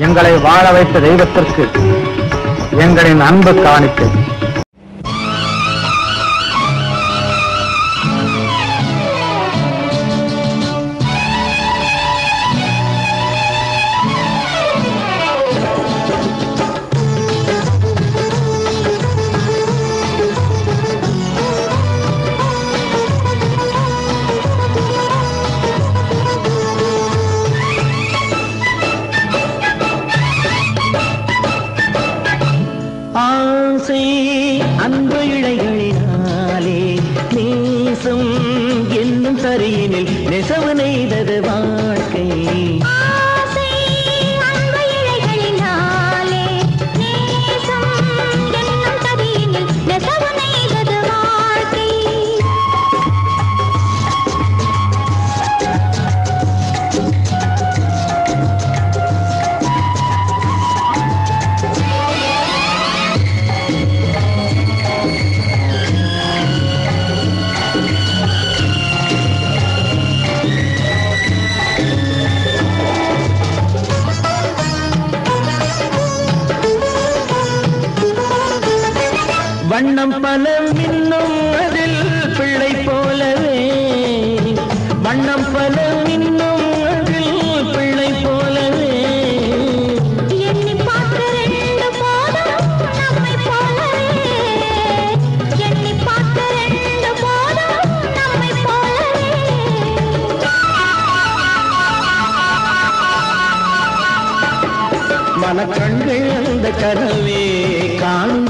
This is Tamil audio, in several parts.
எங்களை வாழ வைத்த தெய்வத்திற்கு எங்களின் அன்பு காணிக்கை. அன்பு இழைகளினாலே நேசம் என்னும் தரையினில் நெசவு நெய்தது வாழ்க்கை. வண்ணம் பல மின்னும் அதில் பிள்ளை போலவே, வண்ணம் பல மின்னும் அதில் பிள்ளை போலவே, எண்ணி பார்க்க ரெண்டு போதும் நம்மை போலவே, எண்ணி பார்க்க ரெண்டு போதும் நம்மை போலவே, மனக்கண்கள் அந்த கனவே காணும்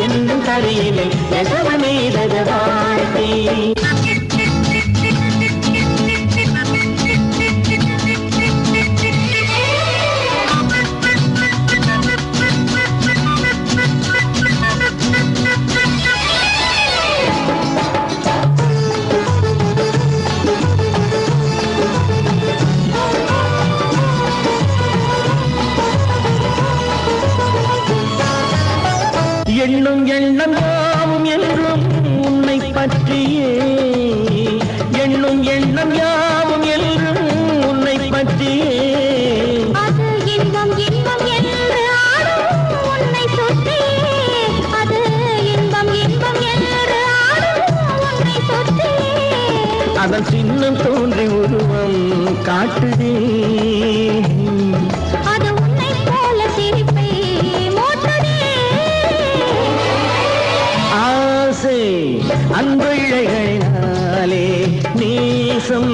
என்னும் தரையிலே நெசவு நெய்தது வாழ்க்கை. எண்ணும் எண்ணம் யாவும் என்றும் உன்னை பற்றியே, எண்ணும் எண்ணம் யாவும் என்றும் உன்னை பற்றியே, அது இன்பம் இன்பம் என்று ஆடும் உன்னை சுற்றியே, அது இன்பம் இன்பம் என்று ஆடும் உன்னை சுற்றியே, அதன் சின்னம் தோன்றி உருவம் காட்டுதே, அது உன்னை போல சிரிப்பை மூட்டுதே. அன்பு இழைகளினாலே நேசம்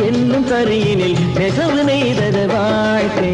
என்னும் கரையினில் நெசவு நெய்தது வாழ்க்கை.